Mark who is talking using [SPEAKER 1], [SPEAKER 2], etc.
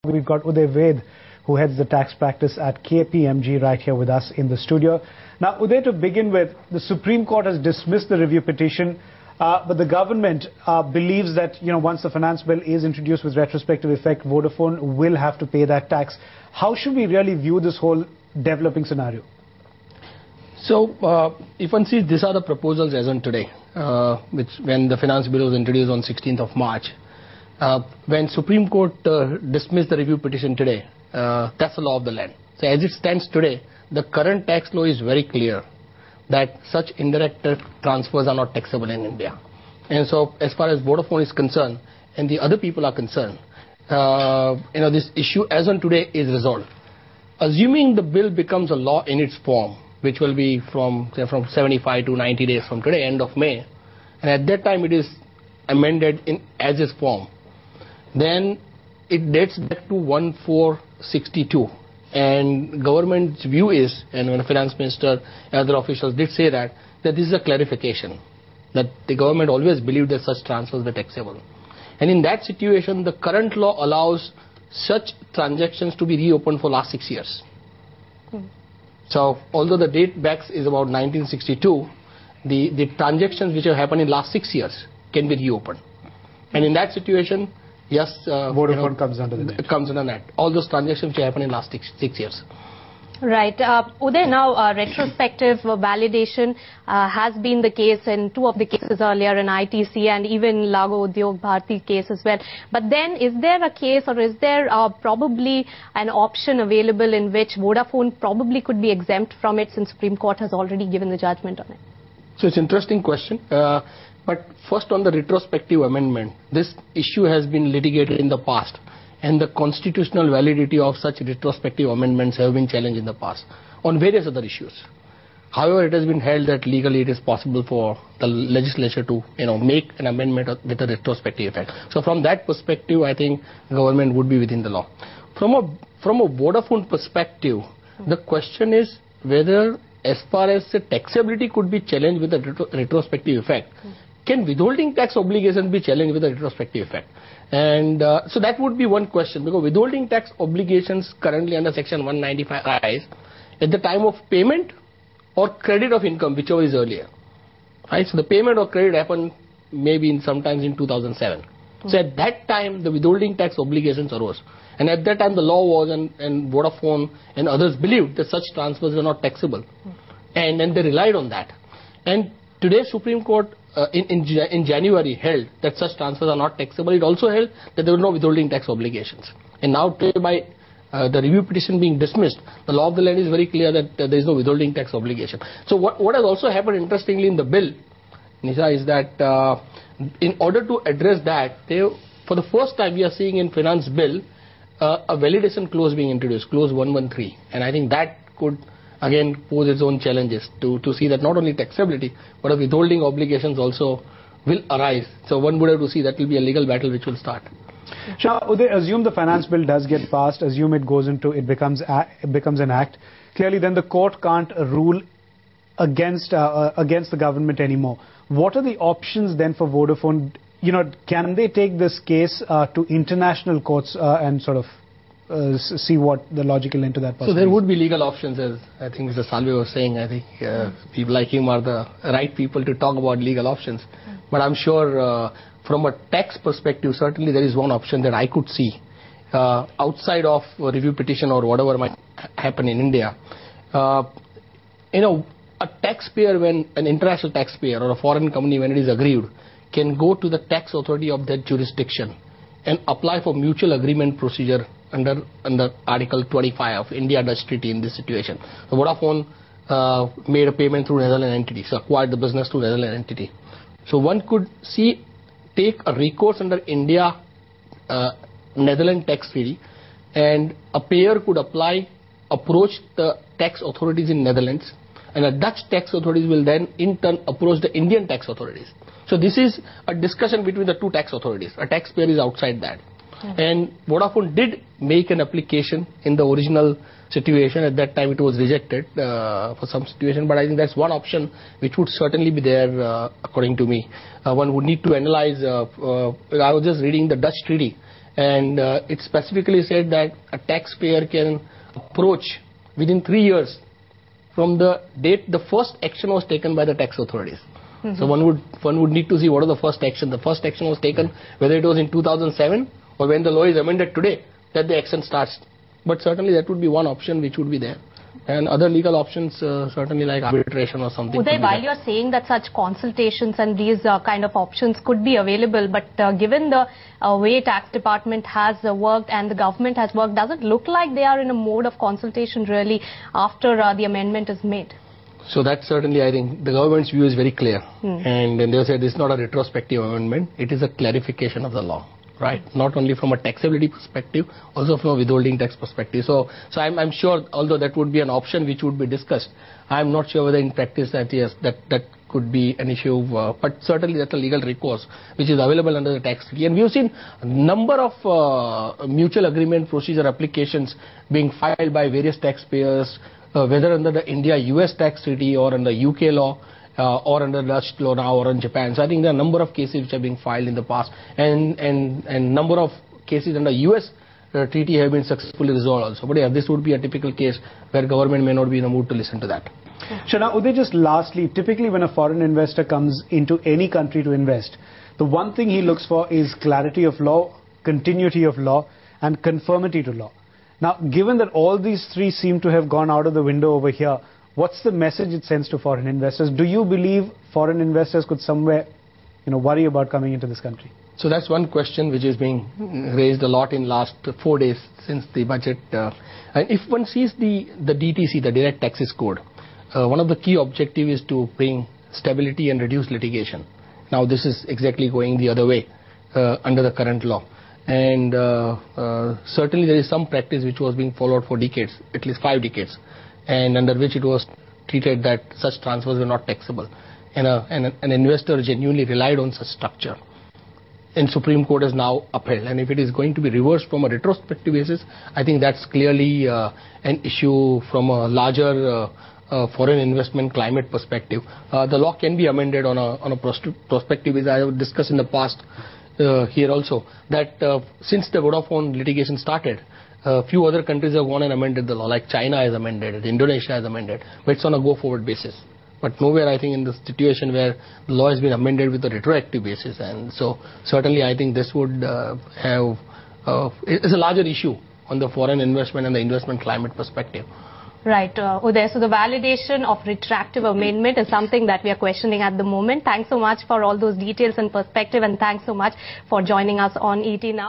[SPEAKER 1] We've got Uday Ved, who heads the tax practice at KPMG, right here with us in the studio. Now, Uday, to begin with, the Supreme Court has dismissed the review petition, but the government believes that, once the finance bill is introduced with retrospective effect, Vodafone will have to pay that tax. How should we really view this whole developing scenario?
[SPEAKER 2] So, if one sees, these are the proposals as on today, when the finance bill was introduced on 16th of March. When Supreme Court dismissed the review petition today, that's the law of the land. So as it stands today, the current tax law is very clear that such indirect transfers are not taxable in India. And so as far as Vodafone is concerned and the other people are concerned, this issue as on today is resolved. Assuming the bill becomes a law in its form, which will be from 75 to 90 days from today, end of May, and at that time it is amended in as is form, then it dates back to 1462, and government's view is, and when the finance minister and other officials did say that this is a clarification, that the government always believed that such transfers were taxable. And in that situation, the current law allows such transactions to be reopened for last 6 years. So although the date back is about 1962, the transactions which have happened in last 6 years can be reopened. And in that situation, yes,
[SPEAKER 1] Vodafone comes under the net.
[SPEAKER 2] Comes under net. All those transactions which happened in last six years.
[SPEAKER 3] Right. Uday, now retrospective validation has been the case in two of the cases earlier in ITC and even Lago Udyog Bharti case as well. But then is there a case, or is there probably an option available in which Vodafone probably could be exempt from it, since Supreme Court has already given the judgment on it?
[SPEAKER 2] So it's an interesting question. But first, on the retrospective amendment, this issue has been litigated in the past, and the constitutional validity of such retrospective amendments have been challenged in the past on various other issues. However, it has been held that legally it is possible for the legislature to make an amendment with a retrospective effect. So from that perspective, I think government would be within the law. From a Vodafone perspective, the question is whether, as far as the taxability could be challenged with a retrospective effect, can withholding tax obligations be challenged with a retrospective effect? And so that would be one question, because withholding tax obligations currently under Section 195 arise at the time of payment or credit of income, whichever is earlier. Right? So the payment or credit happened maybe sometimes in 2007. So at that time, the withholding tax obligations arose. And at that time, the law was, and Vodafone and others believed that such transfers were not taxable. And then they relied on that. And today, Supreme Court in January held that such transfers are not taxable. It also held that there were no withholding tax obligations. And now, by the review petition being dismissed, the law of the land is very clear that there is no withholding tax obligation. So what has also happened, interestingly, in the bill, Nisha, is that in order to address that, for the first time we are seeing in finance bill a validation clause being introduced, clause 113. And I think that could again pose its own challenges to see that not only taxability but withholding obligations also will arise. So one would have to see that will be a legal battle which will start.
[SPEAKER 1] Now, Uday, assume the finance bill does get passed, assume it becomes an act. Clearly then the court can't rule against the government anymore. What are the options then for Vodafone? Can they take this case to international courts and sort of see what the logical end to that possibility?
[SPEAKER 2] So there would be legal options, as I think Mr. Salve was saying. I think people like him are the right people to talk about legal options. But I'm sure from a tax perspective, certainly there is one option that I could see outside of a review petition or whatever might happen in India. A taxpayer, when an international taxpayer or a foreign company, when it is aggrieved, can go to the tax authority of that jurisdiction and apply for mutual agreement procedure under Article 25 of India-Dutch Treaty in this situation. So Vodafone made a payment through Netherlands entity, so acquired the business through Netherlands entity. So one could take a recourse under India-Netherlands tax treaty, and a payer could approach the tax authorities in Netherlands, and the Dutch tax authorities will then in turn approach the Indian tax authorities. So this is a discussion between the two tax authorities. A taxpayer is outside that. And Vodafone did make an application in the original situation. At that time it was rejected for some situation, but I think that's one option which would certainly be there according to me. One would need to analyze, I was just reading the Dutch treaty, And it specifically said that a taxpayer can approach within 3 years from the date the first action was taken by the tax authorities. So one would need to see what was the first action. The first action was taken whether it was in 2007 or when the law is amended today that the action starts. But certainly that would be one option which would be there. And other legal options certainly like arbitration or something.
[SPEAKER 3] Uday, while you're saying that such consultations and these kind of options could be available, but given the way tax department has worked and the government has worked, does it look like they are in a mode of consultation really after the amendment is made?
[SPEAKER 2] So that certainly, I think, the government's view is very clear. And they said it's not a retrospective amendment, it is a clarification of the law, right? Not only from a taxability perspective, also from a withholding tax perspective. So I'm sure, although that would be an option which would be discussed, I'm not sure whether in practice that yes, that could be an issue, but certainly that's a legal recourse which is available under the tax treaty. And we've seen a number of mutual agreement procedure applications being filed by various taxpayers, whether under the India-US tax treaty or under UK law, or under Dutch law now or in Japan. So I think there are a number of cases which have been filed in the past, and number of cases under US treaty have been successfully resolved also. But yeah, this would be a typical case where government may not be in a mood to listen to that.
[SPEAKER 1] Shana, Uday, just lastly, typically when a foreign investor comes into any country to invest, the one thing he looks for is clarity of law, continuity of law, and conformity to law. Now, given that all these three seem to have gone out of the window over here, what's the message it sends to foreign investors? Do you believe foreign investors could somewhere, worry about coming into this country?
[SPEAKER 2] So that's one question which is being raised a lot in last 4 days since the budget. And if one sees the DTC, the Direct Taxes Code, one of the key objectives is to bring stability and reduce litigation. Now this is exactly going the other way under the current law. And certainly there is some practice which was being followed for decades, at least 5 decades, and under which it was treated that such transfers were not taxable. And an investor genuinely relied on such structure. And Supreme Court has now upheld. And if it is going to be reversed from a retrospective basis, I think that's clearly an issue from a larger foreign investment climate perspective. The law can be amended on a prospective basis. I have discussed in the past here also that since the Vodafone litigation started, a few other countries have gone and amended the law, like China has amended it, Indonesia has amended, but it's on a go-forward basis. But nowhere, I think, in the situation where the law has been amended with a retroactive basis. And so certainly I think this would have is a larger issue on the foreign investment and the investment climate perspective.
[SPEAKER 3] Right, Uday. So the validation of retroactive amendment is something that we are questioning at the moment. Thanks so much for all those details and perspective, and thanks so much for joining us on ET Now.